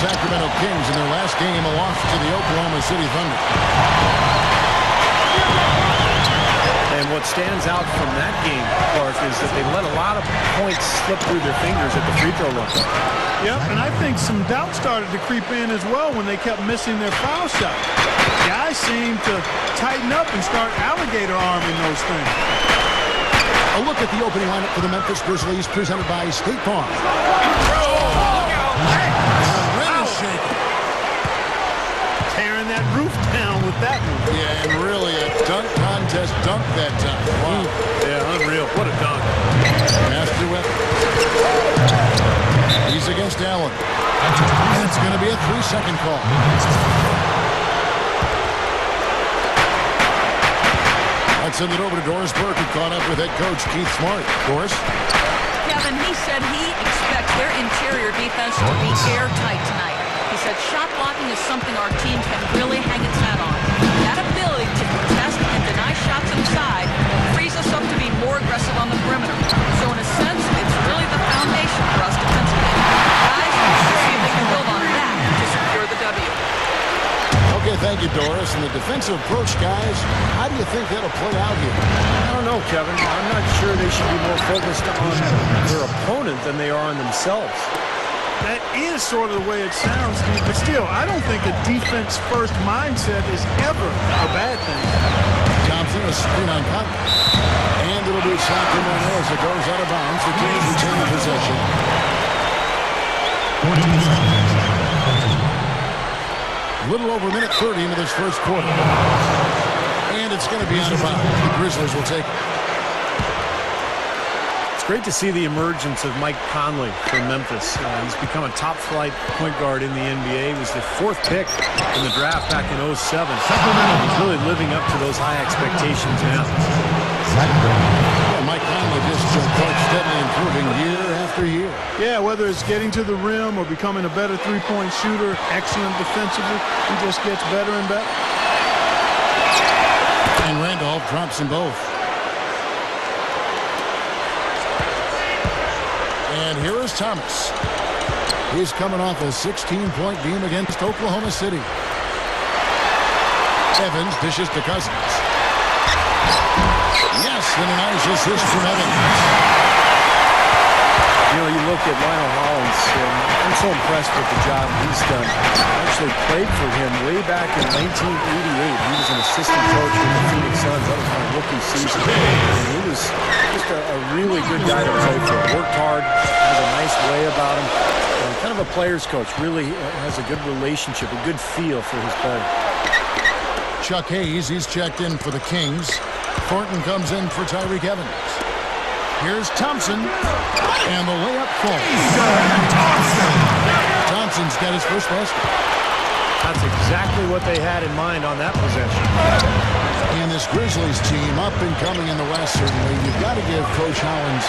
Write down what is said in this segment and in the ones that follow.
Sacramento Kings in their last game, a loss to the Oklahoma City Thunder. And what stands out from that game, Clark, is that they let a lot of points slip through their fingers at the free throw line. Yep, and I think some doubt started to creep in as well when they kept missing their foul shot. Guys seem to tighten up and start alligator arming those things. A look at the opening lineup for the Memphis Grizzlies, presented by State Farm. Tearing that roof down with that one. Yeah, and really a dunk contest dunk that time. Wow. Yeah, unreal. What a dunk. Master weapon. He's against Allen. It's going to be a 3-second call. Let's send it over to Doris Burke, who caught up with head coach Keith Smart. Doris? Kevin, he said he expects their interior defense to be airtight tonight. He said shot blocking is something our team can really hang its hat on. That ability to contest and deny shots inside frees us up to be more aggressive on the perimeter. So in a sense, it's really the foundation for us defensively. Guys, we'll see if they can build on that to secure the W. Okay, thank you, Doris. And the defensive approach, guys, how do you think that'll play out here? I don't know, Kevin. I'm not sure they should be more focused on their opponent than they are on themselves. That is sort of the way it sounds, Steve, but still, I don't think a defense-first mindset is ever a bad thing. Thompson, a screen on Conley. And it'll be Sacramento as it goes out of bounds. The Kings retain possession. A little over a minute 30 into this first quarter. And it's going to be out of bounds. The Grizzlies will take it. It's great to see the emergence of Mike Conley from Memphis. He's become a top-flight point guard in the NBA. He was the 4th pick in the draft back in 07. He's really living up to those high expectations now. Yeah, Mike Conley just quite steadily improving year after year. Yeah, whether it's getting to the rim or becoming a better three-point shooter, excellent defensively, he just gets better and better. And Randolph drops them both. And here is Thomas. He's coming off a 16-point game against Oklahoma City. Evans dishes to Cousins. Yes, and a nice assist from Evans. You know, you look at Lionel Hollins, and I'm so impressed with the job he's done. I actually played for him way back in 1988. He was an assistant coach with the Phoenix Suns. That was my rookie season. And he was just a really good guy to play for. Worked hard, has a nice way about him. And kind of a player's coach. Really has a good relationship, a good feel for his players. Chuck Hayes, he's checked in for the Kings. Thornton comes in for Tyreke Evans. Here's Thompson, and the layup falls. Thompson's got his first basket. That's exactly what they had in mind on that possession. And this Grizzlies team, up and coming in the West, certainly. You've got to give Coach Hollins,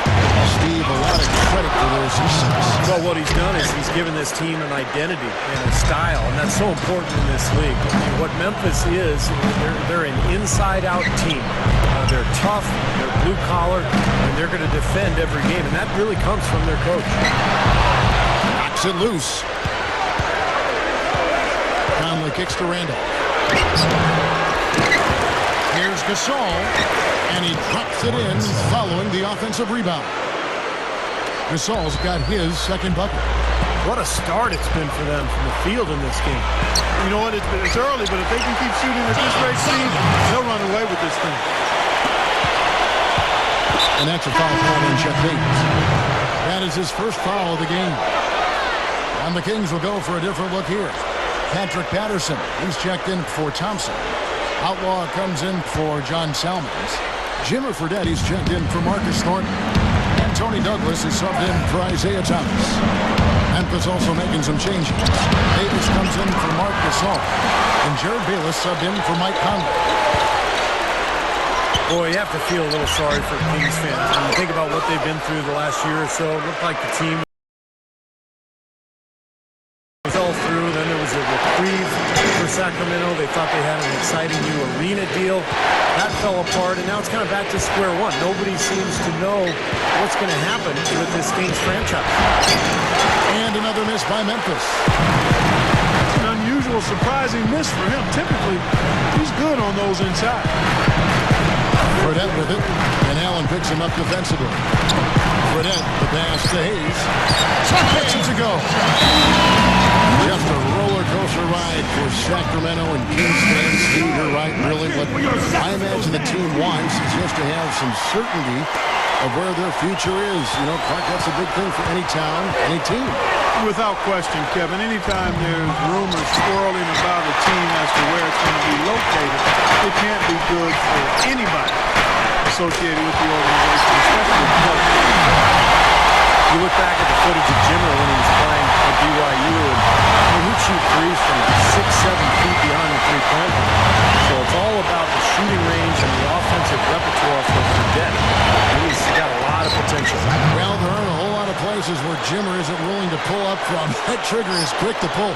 Steve, a lot of credit for their success. Well, what he's done is he's given this team an identity and a style, and that's so important in this league. I mean, what Memphis is, they're an inside-out team. They're tough, they're blue-collar, and they're going to defend every game, and that really comes from their coach. Knocks it loose. Conley kicks to Randolph. Here's Gasol, and he drops it in following the offensive rebound. Gasol's got his second bucket. What a start it's been for them from the field in this game. You know what? It's early, but if they can keep shooting at this rate, Steve, they'll run away with this thing. And that's a foul call on Chet Bates. That is his first foul of the game. And the Kings will go for a different look here. Patrick Patterson, he's checked in for Thompson. Outlaw comes in for John Salmons. Jimmer Fredette, he's checked in for Marcus Thornton. And Tony Douglas is subbed in for Isaiah Thomas. Memphis also making some changes. Davis comes in for Marc Gasol. And Jared Bayless subbed in for Mike Conley. Boy, you have to feel a little sorry for Kings fans. When you think about what they've been through the last year or so, it looked like the team fell through. Then there was a reprieve for Sacramento. They thought they had an exciting new arena deal. That fell apart, and now it's kind of back to square one. Nobody seems to know what's going to happen with this Kings franchise. And another miss by Memphis. little surprising miss for him. Typically, he's good on those inside. Fredette with it, and Allen picks him up defensively. Fredette, the pass to Hayes. Gets it to go. Just a roller coaster ride for Sacramento and Kings fans. Steve, you're right, really. What I imagine the team wants is just to have some certainty of where their future is. You know, Clark, that's a big thing for any town, any team. Without question, Kevin, anytime there's rumors swirling about a team as to where it's going to be located, it can't be good for anybody associated with the organization, especially the coach. You look back at the footage of Jimmer when he was playing at BYU, and he'd shoot threes from 6-7 feet beyond the three-point line. So it's all about the shooting range and the offensive repertoire for Fredette. He's got a lot of potential. Well, there aren't a whole lot of places where Jimmer isn't willing to pull up from. That trigger is quick to pull.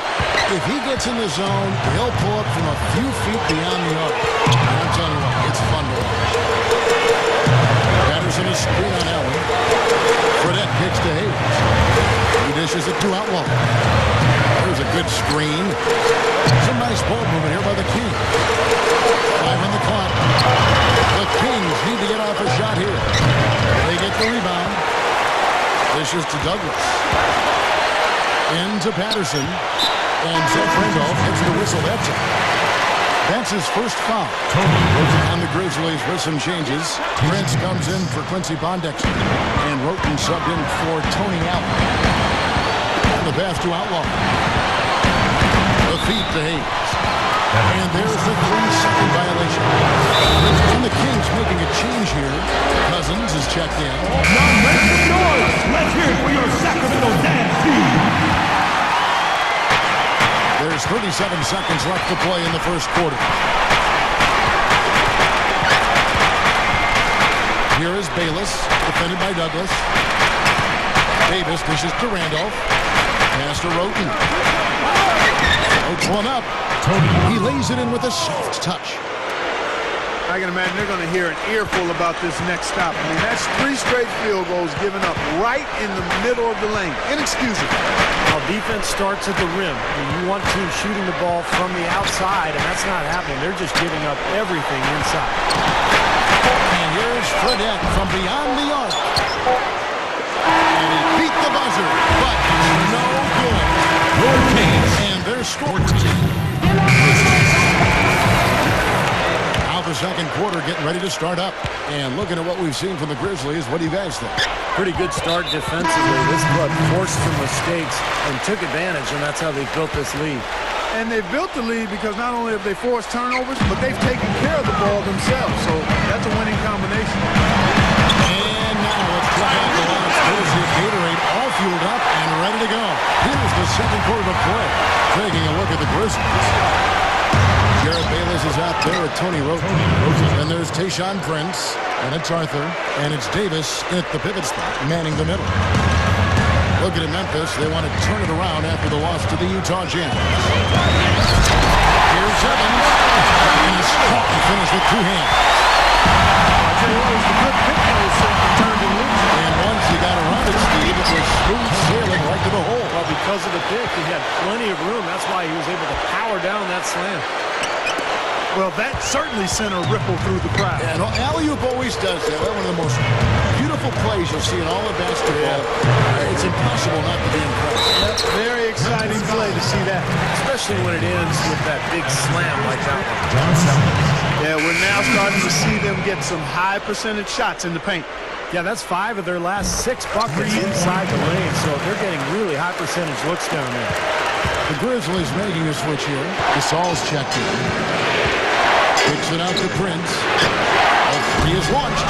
If he gets in the zone, he'll pull up from a few feet beyond the arc. And I'm telling you what, it's fun to watch. Patterson is screen on Allen. Fredette kicks to Hayes. He dishes it to Outlaw. There's a good screen. Some nice ball movement here by the Kings. 5 on the clock. The Kings need to get off a shot here. They get the rebound. Dishes to Douglas. Into Patterson. And Zach Randolph hits the whistle. That's it. That's his first foul. On the Grizzlies with some changes. Prince comes in for Quincy Pondexter. And Roten subbed in for Tony Allen. And the pass to Outlaw. The feed to Hayes. And there's the 3-second violation. And the Kings making a change here. Cousins is checked in. Now make some noise. Let's hear it for your Sacramento dance team. There's 37 seconds left to play in the first quarter. Here is Bayless, defended by Douglas. Davis dishes to Randolph. Pass to Roten. Roach one up. He lays it in with a soft touch. I can imagine they're going to hear an earful about this next stop. I mean, that's 3 straight field goals given up right in the middle of the lane. Inexcusable. Now, defense starts at the rim. And you want teams shooting the ball from the outside, and that's not happening. They're just giving up everything inside. And here's Fredette from beyond the arc. And he beat the buzzer, but no good. And they're scoring. The second quarter getting ready to start up. And looking at what we've seen from the Grizzlies, what do you guys think? Pretty good start defensively. This club forced some mistakes and took advantage, and that's how they built this lead. And they've built the lead because not only have they forced turnovers, but they've taken care of the ball themselves. So that's a winning combination. And now let's check out the last courtesy of Gatorade, all fueled up and ready to go. Here's the second quarter of play. Taking a look at the Grizzlies. Garrett Bayless is out there with Tony Roten. And there's Tayshaun Prince. And it's Arthur. And it's Davis at the pivot spot, manning the middle. Looking at Memphis, they want to turn it around after the loss to the Utah Jazz. Here's Evans. And he's caught and finished with 2 hands. I tell you what, it was a good pick those turned and loose. And once he got around it, Steve, it was smooth sailing right to the hole. Well, because of the pick, he had plenty of room. That's why he was able to power down that slam. Well, that certainly sent a ripple through the crowd. And alley-oop always does that. One of the most beautiful plays you'll see in all of basketball. It's impossible not to be impressed. Very exciting play to see that. Especially when it ends with that big slam like that one. Yeah, we're now starting to see them get some high percentage shots in the paint. Yeah, that's 5 of their last 6 buckets inside the lane, so they're getting really high percentage looks down there. The Grizzlies making a switch here. Gasol's checked in. Kicks it out to Prince. He is launched.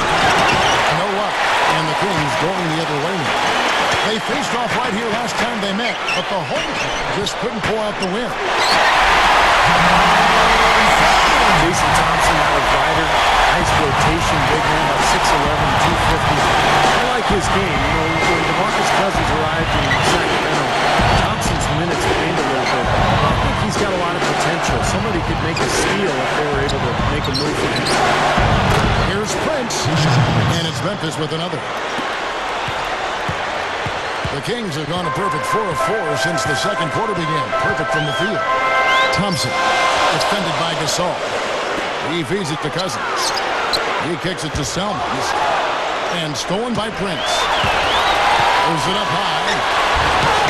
No luck. And the Kings going the other way. They faced off right here last time they met, but the home just couldn't pull out the win. Jason Thompson out of Ryder. Nice rotation, big man, about 6'11", 250. I like his game. You know, when DeMarcus Cousins arrived in Sacramento, Thompson's minutes waned a little bit. I think he's got a lot of potential. Somebody could make a steal if they were able to make a move for him. Here's Prince, and it's Memphis with another. The Kings have gone a perfect 4 of 4 since the second quarter began. Perfect from the field. Thompson, defended by Gasol. He feeds it to Cousins. He kicks it to Selmans. And stolen by Prince. Moves it up high.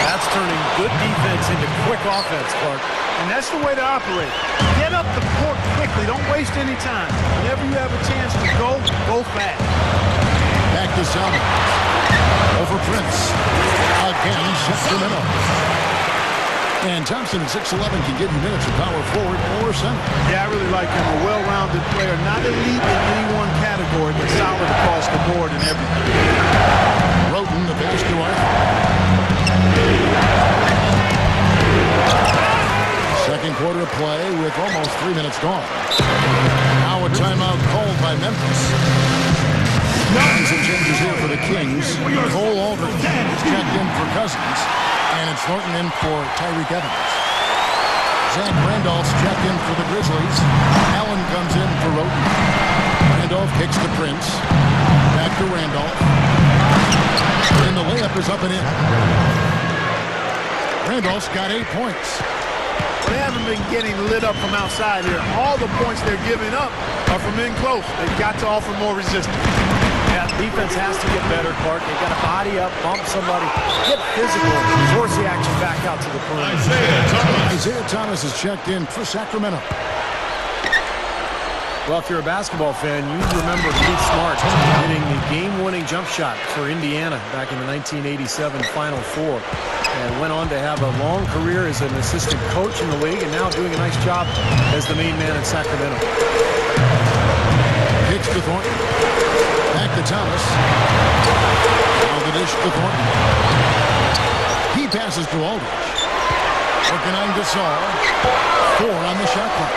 That's turning good defense into quick offense, Clark. And that's the way to operate. Get up the court quickly. Don't waste any time. Whenever you have a chance to go fast. Back to Selmans. Over Prince. Again, Sacramento. And Thompson, 6'11", can give you minutes of power forward or center. Yeah, I really like him. A well-rounded player. Not elite in any one category, but solid across the board and everything. Roten, the pass to Arthur. Second quarter of play with almost 3 minutes gone. Now a timeout called by Memphis. Some changes here for the Kings. Cole Aldridge is checked in for Cousins. And it's Thornton in for Tyreke Evans. Zach Randolph's checked in for the Grizzlies. Allen comes in for Roten. Randolph kicks to Prince. Back to Randolph. And the layup is up and in. Randolph's got 8 points. They haven't been getting lit up from outside here. All the points they're giving up are from in close. They've got to offer more resistance. Yeah, defense has to get better, Clark. They got to body up, bump somebody, get physical, force the action back out to the perimeter. Isaiah Thomas is checked in for Sacramento. Well, if you're a basketball fan, you remember Keith Smart hitting the game-winning jump shot for Indiana back in the 1987 Final Four. And went on to have a long career as an assistant coach in the league and now doing a nice job as the main man in Sacramento. Kicks to Thornton. Back to Thomas. Now the dish to Thornton. He passes to Aldridge. Working on Gasol. 4 on the shot clock.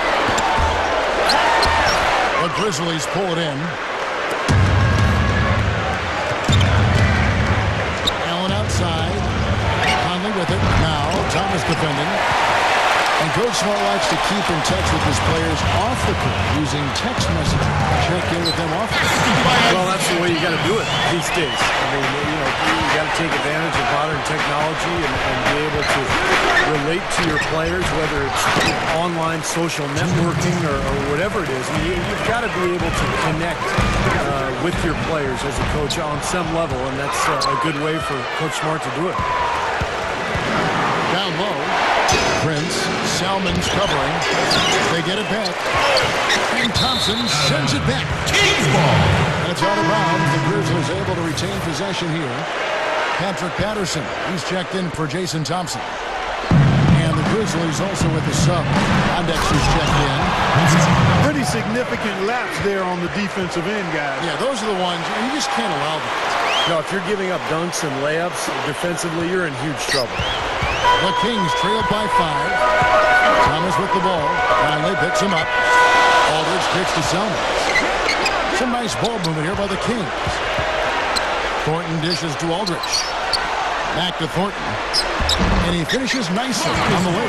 The Grizzlies pull it in. Allen outside. Conley with it. Now Thomas defending. And Coach Smart likes to keep in touch with his players off the court using text messaging. Check in with them often. Well, that's the way you got to do it these days. I mean, you got to take advantage of modern technology and be able to relate to your players, whether it's online social networking or whatever it is. I mean, you've got to be able to connect with your players as a coach on some level, and that's a good way for Coach Smart to do it. Down low. Prince, Salmon's covering. They get it back. And Thompson sends it back. Kings ball. That's out of bounds. The Grizzlies able to retain possession here. Patrick Patterson, he's checked in for Jason Thompson. And the Grizzlies also with the sub. Index is checked in. Pretty significant laps there on the defensive end, guys. Yeah, those are the ones, and you just can't allow that. No, if you're giving up dunks and layups defensively, you're in huge trouble. The Kings trailed by 5. Thomas with the ball. Conley picks him up. Aldridge kicks to Selmans. Some nice ball movement here by the Kings. Thornton dishes to Aldridge. Back to Thornton. And he finishes nicely on the way.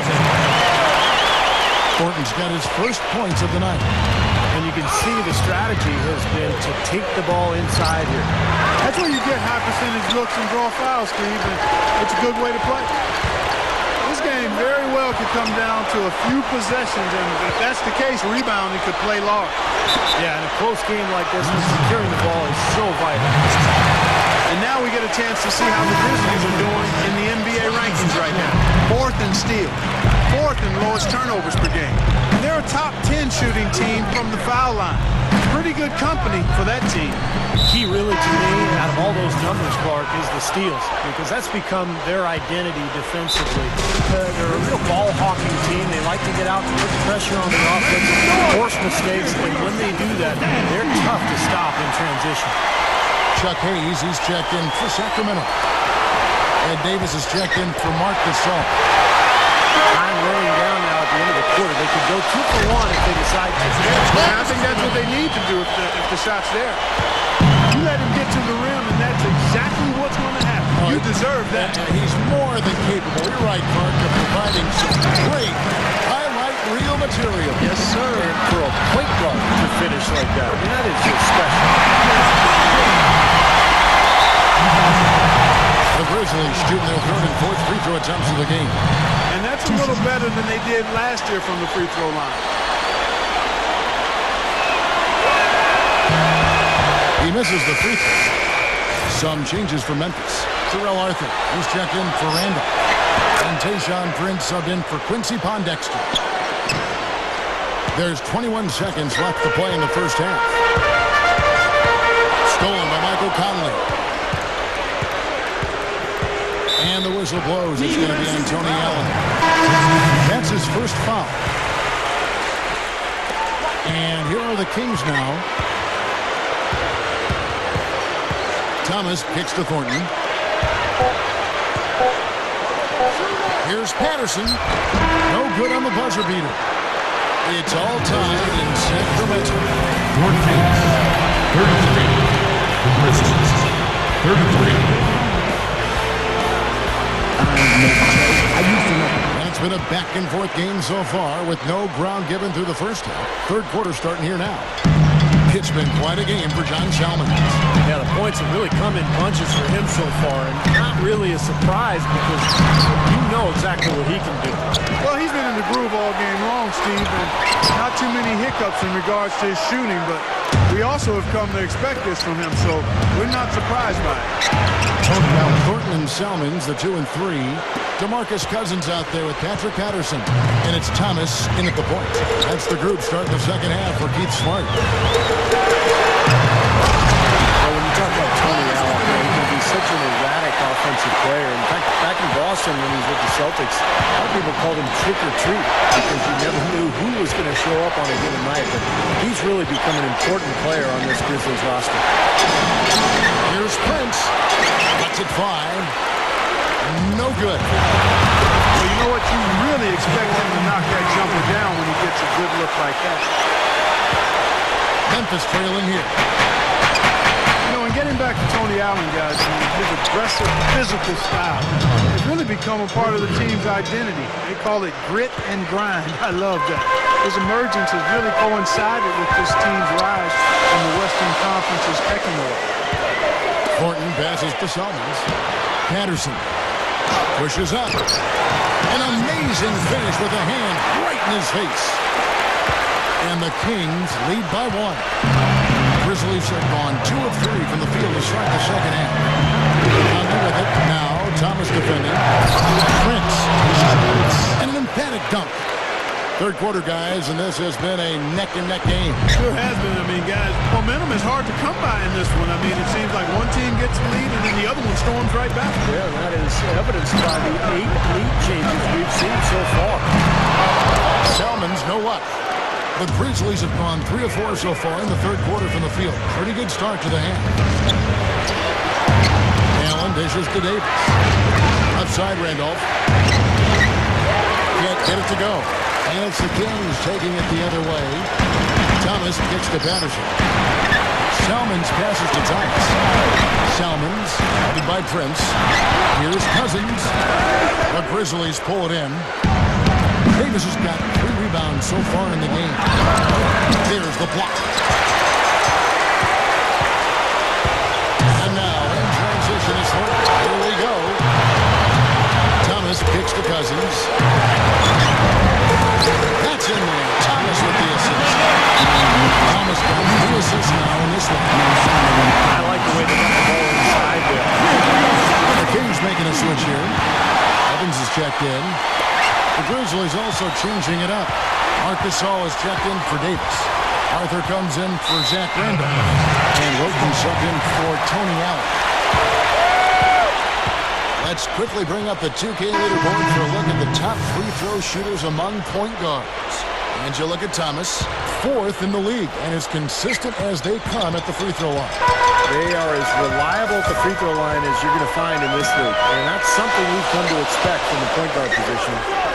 Thornton's got his first points of the night. And you can see the strategy has been to take the ball inside here. That's where you get high percentage looks and draw fouls, Steve, and it's a good way to play. This game very well could come down to a few possessions, and if that's the case, rebounding could play large. Yeah, in a close game like this, securing the ball is so vital. And now we get a chance to see how the Grizzlies are doing in the NBA rankings right now. 4th in steal, 4th in lowest turnovers per game. And they're a top 10 shooting team from the foul line. Pretty good company for that team. Key really to me, out of all those numbers, Clark, is the steals, because that's become their identity defensively. They're a real ball-hawking team. They like to get out and put pressure on the offense, force mistakes, and when they do that, they're tough to stop in transition. Chuck Hayes, he's checked in for Sacramento. Ed Davis is checked in for Mark Gasol. Time running down now at the end of the quarter. They could go 2 for 1 if they decide to. And I think that's what they need to do if the shot's there. You let him get to the rim, and that's exactly what's going to happen. You deserve that. He's more than capable. You're right, Clark, of providing some great highlight reel material. Yes, sir. For a point guard to finish like that, I mean, that is just special. The Grizzlies Grizzlies shooting their third and fourth free throw attempts of the game. And that's a little better than they did last year from the free throw line. He misses the free throw. Some changes for Memphis. Terrell Arthur, he's checked in for Randall. And Tayshaun Prince subbed in for Quincy Pondexter. There's 21 seconds left to play in the first half. Stolen by Michael Conley. And the whistle blows. It's going to be on Tony Allen. That's his first foul. And here are the Kings now. Thomas kicks to Thornton. Here's Patterson. No good on the buzzer beater. It's all tied in Sacramento. Your Kings, 33. The Grizzlies, 33. And it's been a back-and-forth game so far with no ground given through the first half. Third quarter starting here now. It's been quite a game for John Salmons. Yeah, the points have really come in bunches for him so far, and not really a surprise because you know exactly what he can do. Well, he's been in the groove all game long, Steve, and not too many hiccups in regards to his shooting, but we also have come to expect this from him, so we're not surprised by it. Thornton and Salmons, the 2 and 3. DeMarcus Cousins out there with Patrick Patterson. And it's Thomas in at the point. That's the group starting the second half for Keith Smart. Well, when you talk about Tony Allen, he can be such an erratic offensive player. In fact, back in Boston when he was with the Celtics, a lot of people called him trick or treat because you never knew who was going to show up on a given night. But he's really become an important player on this Grizzlies roster. Here's Prince. Lets it fly. No good. Well, you know what? You really expect him to knock that jumper down when he gets a good look like that. Memphis trailing here. You know, and getting back to Tony Allen, guys, his aggressive, physical style has really become a part of the team's identity. They call it grit and grind. I love that. His emergence has really coincided with this team's rise from the Western Conference's pecking order. Thornton passes to Salmons. Patterson pushes up. An amazing finish with a hand right in his face. And the Kings lead by 1. Grizzlies have gone 2 of 3 from the field to start the second half. Conley with it. Now Thomas defending. Prince. And an emphatic dunk. Third quarter, guys, and this has been a neck-and-neck game. Sure has been. I mean, guys, momentum is hard to come by in this one. I mean, it seems like one team gets the lead and then the other one storms right back. Yeah, that is evidenced by the 8 lead changes we've seen so far. Salmons, no luck. The Grizzlies have gone 3 of 4 so far in the third quarter from the field. Pretty good start to the half. Allen dishes to Davis. Outside Randolph. Can't get it to go. And it's the Kings taking it the other way. Thomas kicks to Patterson. Salmons passes to Thomas. Salmons, headed by Prince. Here's Cousins. The Grizzlies pull it in. Davis has got 3 rebounds so far in the game. There's the block. And now in transition is Thornton. Here we go. Thomas kicks to Cousins. That's in there. Thomas with the assist. Thomas got 2 assists now in this one. I like the way they got the ball inside there. The Kings making a switch here. Evans is checked in. The Grizzlies also changing it up. Arkansas is checked in for Davis. Arthur comes in for Zach Randolph. And Roten subbed in for Tony Allen. Let's quickly bring up the 2K leaderboard for a look at the top free throw shooters among point guards. And you look at Thomas, 4th in the league, and as consistent as they come at the free throw line. They are as reliable at the free throw line as you're going to find in this league. And that's something we've come to expect from the point guard position.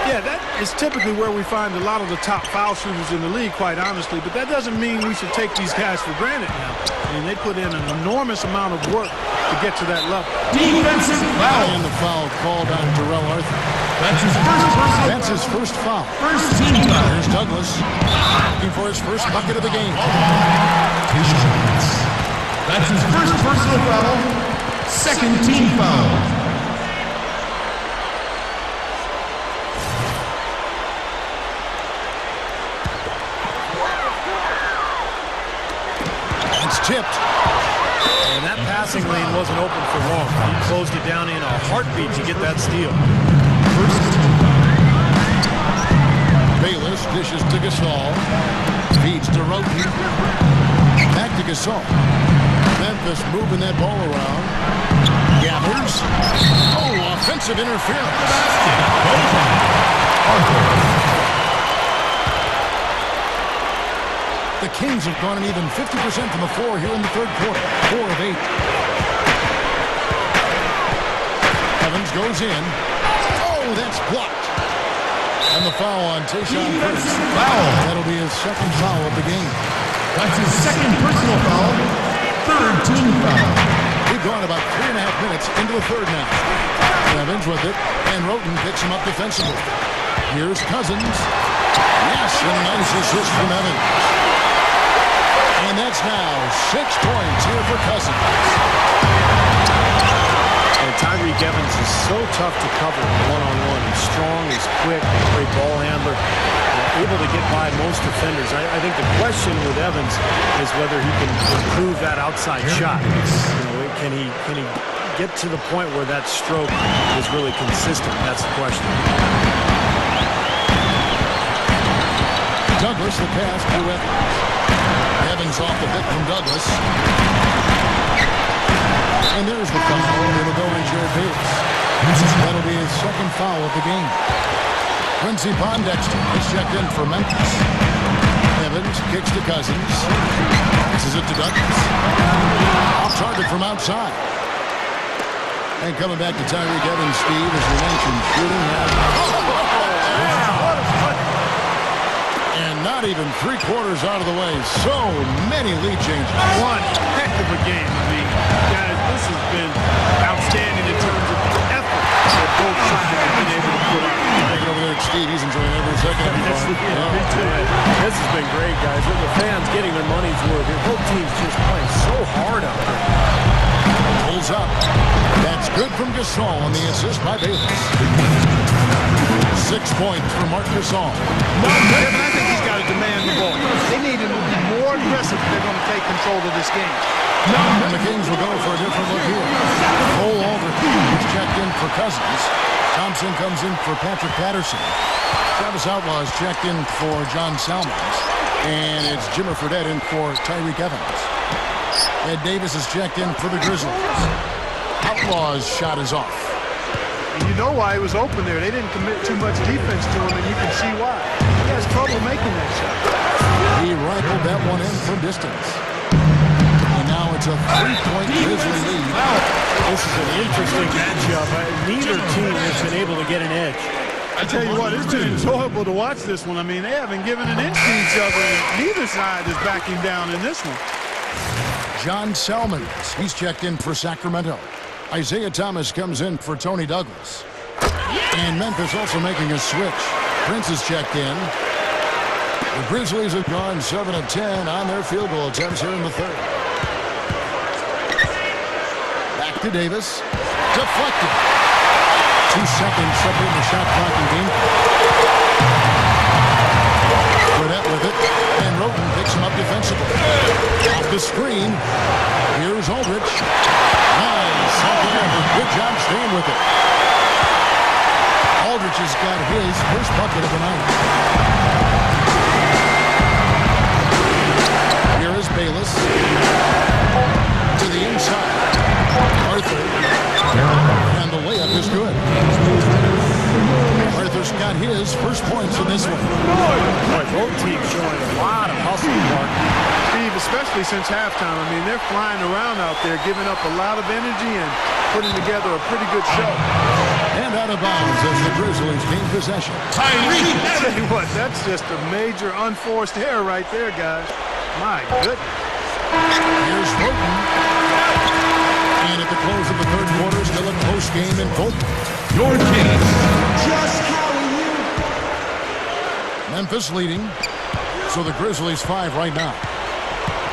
Yeah, that is typically where we find a lot of the top foul shooters in the league, quite honestly. But that doesn't mean we should take these guys for granted now. I mean, they put in an enormous amount of work to get to that level. Defensive foul. And the foul called on Terrell Arthur. That's his first personal. That's his first foul. First team foul. Here's Douglas looking for his first bucket of the game. That's his first personal foul. Second team foul. It's tipped. And that passing lane wasn't open for long. He closed it down in a heartbeat to get that steal. Bayless dishes to Gasol. Feeds to Roten. Back to Gasol. Memphis moving that ball around. Gathers. Oh, offensive interference. The Kings have gone an even 50% from the floor here in the third quarter. 4 of 8. Evans goes in. Oh, that's blocked. And the foul on Tayshaun Prince. Foul. That'll be his second foul of the game. That's his second personal foul. Third team foul. We've gone about 3.5 minutes into the third now. Evans with it, and Roten picks him up defensively. Here's Cousins. Yes, a nice assist from Evans. And that's now 6 points here for Cousins. And Tyreek Evans is so tough to cover one-on-one. He's strong, he's quick, great ball handler, able to get by most defenders. I think the question with Evans is whether he can improve that outside shot. Can he get to the point where that stroke is really consistent? That's the question. Douglas, the pass to Evans. Evans off the pick from Douglas. And there's the foul. It'll go on Jared Bayless. That'll be his second foul of the game. Quincy Pondexter is checked in for Memphis. Evans kicks to Cousins. Passes it to Douglas. Off target from outside. And coming back to Tyreek Evans, Steve, as we mentioned, shooting and not even 3/4 out of the way. So many lead changes. One heck of a game. I mean, guys, this has been outstanding in terms of the effort that both sides have been able to put out. Take it over there, Steve. He's enjoying every second of it. Me too. This has been great, guys. The fans getting their money's worth here. Both teams just playing so hard out there. Pulls up. That's good from Gasol on the assist by Bayless. 6 points for Marc Gasol. Kevin, I think he's got to demand the ball. They need to be more aggressive if they're going to take control of this game. And the Kings will go for a different look here. Cole Aldridge is checked in for Cousins. Thompson comes in for Patrick Patterson. Travis Outlaw is checked in for John Salmons. And it's Jimmer Fredette in for Tyreek Evans. Ed Davis is checked in for the Grizzlies. Outlaw's shot is off. And you know why he was open there. They didn't commit too much defense to him, and you can see why. He has trouble making that shot. He rifled that one in from distance. And now it's a 3-point Grizzly lead. This is an interesting matchup. Neither team has been able to get an edge. I tell you what, it's been enjoyable to watch this one. I mean, they haven't given an inch to each other, and neither side is backing down in this one. John Salmons, he's checked in for Sacramento. Isaiah Thomas comes in for Tony Douglas. And Memphis also making a switch. Prince is checked in. The Grizzlies have gone 7 of 10 on their field goal attempts here in the third. Back to Davis. Deflected. 2 seconds separating the shot clock and game clock. Fredette with it. And Roten picks him up defensively. Off the screen. Here's Aldridge. Nice. Good job staying with it. Aldridge has got his first bucket of the night. Here is Bayless. To the inside. Arthur. And the layup is good. Arthur's got his first points in this one. Boy, both teams showing a lot of hustle, Mark. Steve, especially since halftime. I mean, they're flying around out there, giving up a lot of energy and putting together a pretty good show. And out of bounds as the Grizzlies gain possession. I tell you what, that's just a major unforced error right there, guys. My goodness. Here's Roten. And at the close of the third quarter, still a close game in Fulton. Your Kings. Just how you. Memphis leading. So the Grizzlies 5 right now.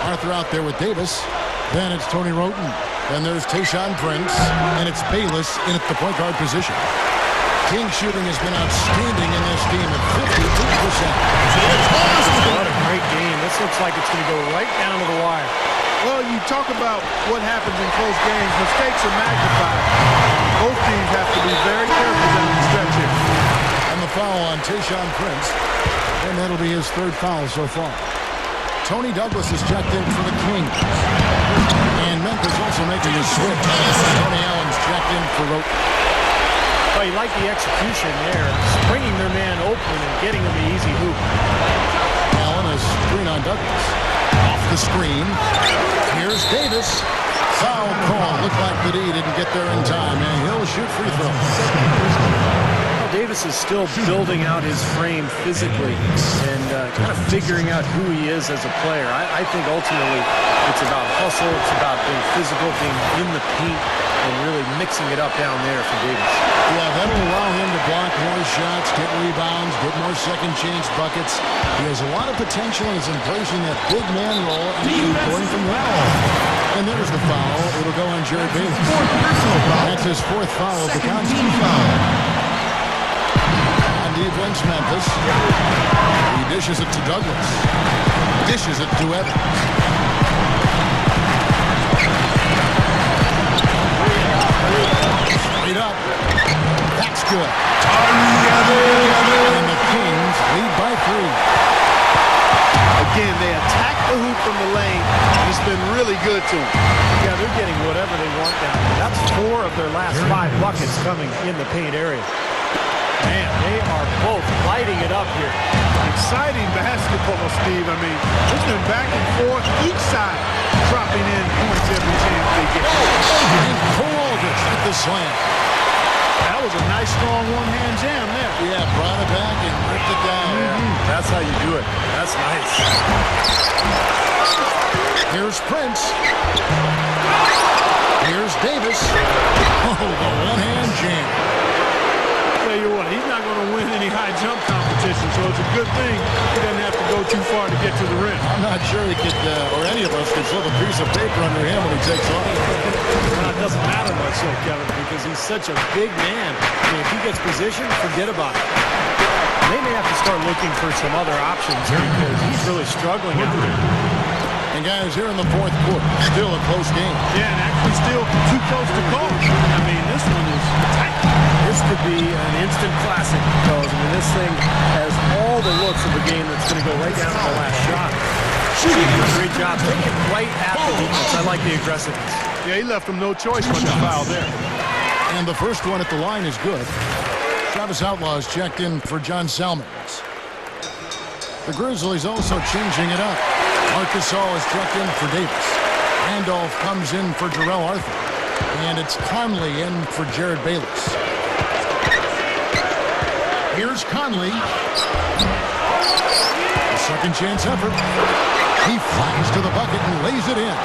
Arthur out there with Davis. Then it's Tony Roten. Then there's Tayshaun Prince. And it's Bayless in at the point guard position. King shooting has been outstanding in this game at 52%. What a great game. This looks like it's going to go right down to the wire. Well, you talk about what happens in close games. Mistakes are magnified. Both teams have to be very careful down the stretch here. And the foul on Tayshaun Prince. And that'll be his third foul so far. Tony Douglas is checked in for the Kings. And Memphis also making his switch. Tony Allen's checked in for Rote. Well, you like the execution there. Springing their man open and getting him the easy hoop. Allen, a screen on Douglas. Off the screen. Here's Davis. Foul call. Looked like the D didn't get there in time, and he'll shoot free throws. Davis is still building out his frame physically and kind of figuring out who he is as a player. I think ultimately it's about hustle, it's about being physical, being in the paint, and really mixing it up down there for Davis. Yeah, that'll allow him to block more shots, get rebounds, get more second chance buckets. He has a lot of potential and is embracing that big man role and going from well. And there's the foul. It'll go on Jared Bayless. That's his fourth foul of the contest. Defense, Memphis. He dishes it to Douglas. Dishes it to Evans. Straight up. That's good. And the Kings lead by 3. Again, they attack the hoop from the lane. It's been really good to them. Yeah, they're getting whatever they want down there. That's 4 of their last 5 buckets coming in the paint area. Man, they are both lighting it up here. Exciting basketball, Steve. I mean, it's been back and forth, each side dropping in points every chance they get. And Aldridge at the slam. That was a nice, strong one-hand jam there. Yeah, brought it back and ripped it down. That's how you do it. That's nice. Here's Prince. Here's Davis. Oh, the one-hand jam. Tell you what, he's not going to win any high jump competition, so it's a good thing he doesn't have to go too far to get to the rim. I'm not sure he could, or any of us could slip a piece of paper under him when he takes off. Well, it doesn't matter much, so Kevin, because he's such a big man. I mean, if he gets positioned, forget about it. They may have to start looking for some other options because he's really struggling out there. And guys, here in the fourth quarter, still a close game. Yeah, and actually still too close to call. I mean, this one is tight. This could be an instant classic, fellas. I mean, this thing has all the looks of a game that's going to go right down to the last shot. Great job. Take it right at the defense. I like the aggressiveness. Yeah, he left him no choice when he fouled there. And the first one at the line is good. Travis Outlaw is checked in for John Salmons. The Grizzlies also changing it up. Marcus Gasol is checked in for Davis. Randolph comes in for Jarrell Arthur. And it's Conley in for Jared Bayless. Here's Conley. A second chance effort. He flies to the bucket and lays it in.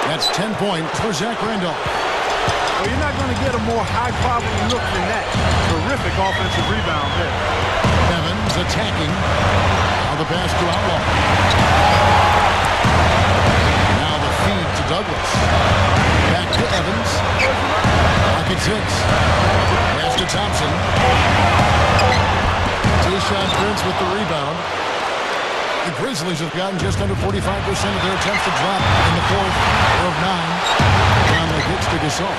That's 10 points for Zach Randolph. Well, you're not going to get a more high-quality look than that. Terrific offensive rebound there. Evans attacking. Now the pass to Outlaw. Now the feed to Douglas. Back to Evans. Pocket 6. Pass to Thompson. Tayshaun Prince with the rebound. The Grizzlies have gotten just under 45% of their attempts to drop in the fourth of 9. Conley kicks to Gasol.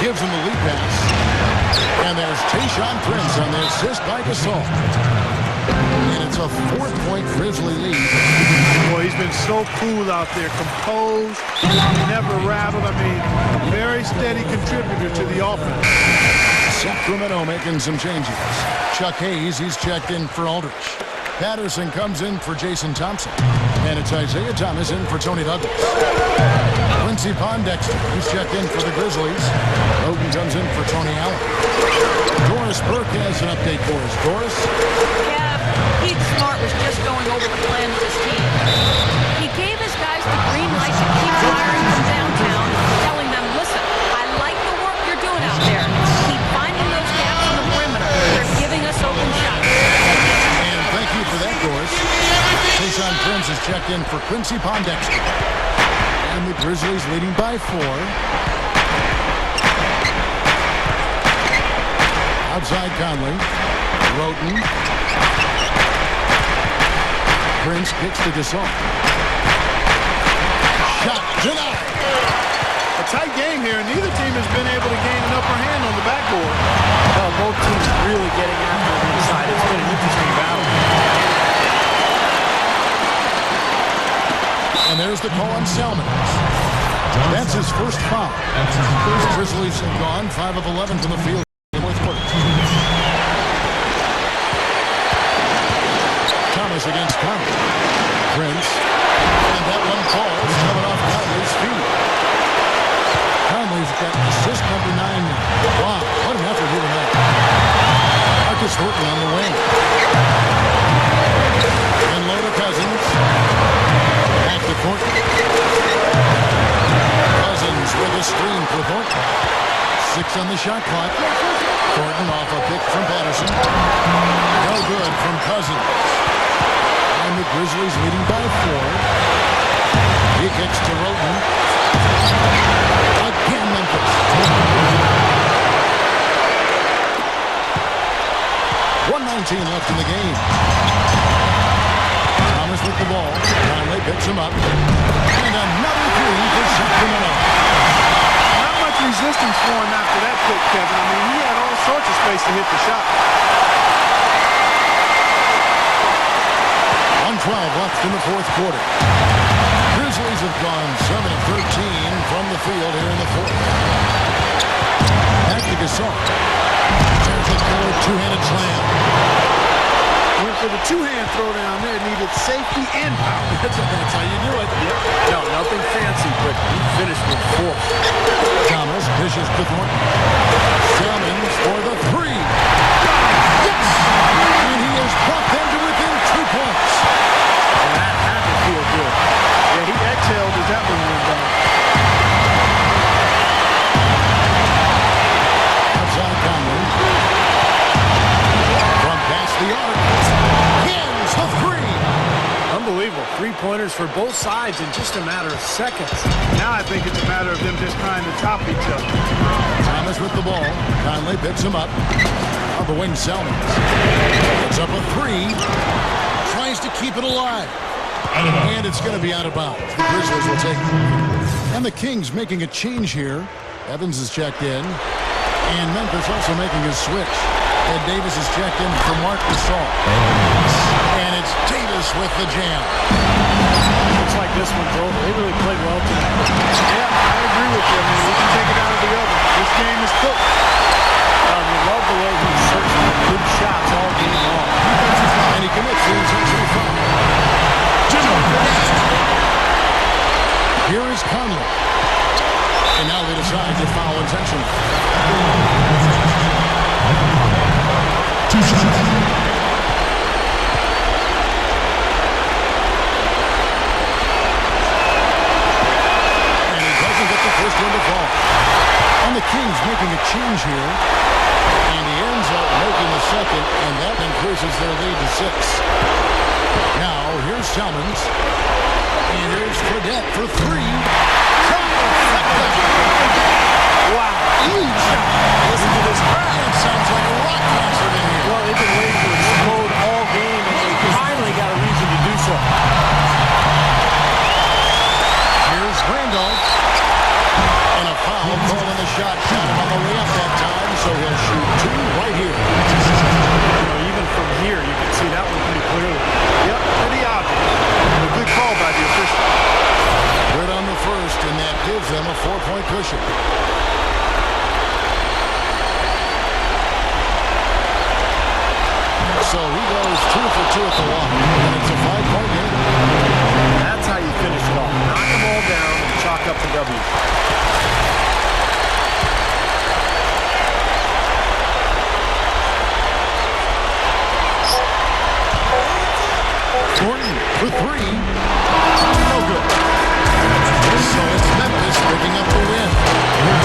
Gives him the lead pass. And there's Tayshaun Prince on the assist by Gasol. And it's a 4-point Grizzly lead. Boy, he's been so cool out there, composed, never rattled. I mean, a very steady contributor to the offense. Sacramento making some changes. Chuck Hayes, he's checked in for Aldridge. Patterson comes in for Jason Thompson. And it's Isaiah Thomas in for Tony Douglas. Quincy Pondexter, he's checked in for the Grizzlies. Roden comes in for Tony Allen. Doris Burke has an update for us. Doris? Yeah, Pete Smart was just going over the plan with his team. He gave his guys the green light to keep firing from downtown, telling them, listen, I like the work you're doing out there. Keep finding those gaps on the perimeter. They're giving us open shots. And thank you for that, Doris. Tayshaun Prince is checked in for Quincy Pondexter. And the Grizzlies leading by 4. Outside Conley. Roden. Prince kicks to Gasol. shot denied. A tight game here, and neither team has been able to gain an upper hand on the backboard. Well, both teams really getting after it inside. It's been an interesting battle. And there's the call on Salmons. That's his first foul. The Grizzlies have gone 5 of 11 from the field in the fourth quarter. Thomas against Conley. Prince. And that one falls coming off Conley's feet. Conley's got assist number 9 now. Wow, what an effort here tonight. Marcus Horton on the wing. And low to Cousins. Back to Horton. Cousins with a screen for Horton. 6 on the shot clock. Horton off a pick from Patterson. No good from Cousins. And the Grizzlies leading by 4. He kicks to Roten. Again, Memphis. 1:19 left in the game. Thomas with the ball. Conley picks him up. And another 3 for Sacramento. Not much resistance for him after that pick, Kevin. I mean, he had all sorts of space to hit the shot. 1:12 left in the fourth quarter. Grizzlies have gone 7 of 13 from the field here in the fourth. Back to Gasol. There's a killer two-handed slam. Went for the two-hand throwdown there. Needed safety and power. That's how you do it. Yep. No, nothing fancy, but he finished with force. Thomas dishes to Thornton. Salmons for the 3. Yes! And he has brought them to within 2 points. And that had to feel good. Yeah, he exhaled as that one went down. Outside Conley. From past the arc. Hins the 3. Unbelievable. 3-pointers for both sides in just a matter of seconds. Now I think it's a matter of them just trying to top each other. Thomas with the ball. Conley picks him up. On the wing, Salmons. It's up a 3. Tries to keep it alive. And it's going to be out of bounds. The Grizzlies will take it. And the Kings making a change here. Evans is checked in. And Memphis also making a switch. And Davis is checked in for Marc Gasol. And it's Davis with the jam. Looks like this one's over. They really played well tonight. Yeah, I agree with you. I mean, we can take it out of the oven. This game is cooked. You love the way he searched for good shots all game long. And he commits the intentional foul. Here is Conley. And now they decide to foul intentionally. 2 shots. And he doesn't get the first one to fall. And the Kings making a change here. And he ends up making the second, and that increases their lead to 6. Now, here's Salmons. And here's Fredette for 3. Wow. Huge shot. Listen to this crowd. It sounds like a rock concert in here. Well, they've been waiting to explode all game, and they finally got a reason to do so. Here's Randolph. And a foul call on the shot. Got him on the way up that time, so he'll shoot 2 right here. Even from here, you can see that one pretty clearly. Yep, pretty obvious. A good call by the official. Good on the first, and that gives them a 4-point cushion. So he goes 2 for 2 at the line, and it's a 5-point game. That's how you finish it off. Knock them all down and chalk up the W. Thornton for 3. No good. So it's Memphis picking up the win.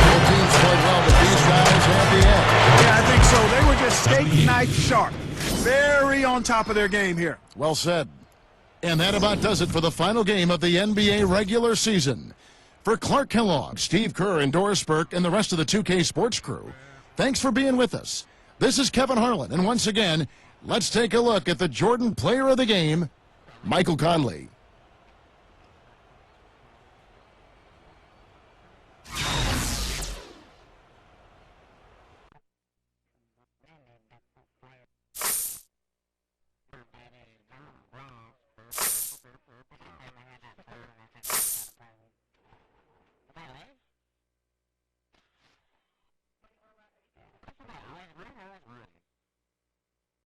Both teams played well, but these guys had the edge. Yeah, I think so. They were just steak knife sharp. Very on top of their game here. Well said. And that about does it for the final game of the NBA regular season. For Clark Kellogg, Steve Kerr, and Doris Burke, and the rest of the 2K Sports crew, thanks for being with us. This is Kevin Harlan, and once again, let's take a look at the Jordan Player of the Game, Michael Conley.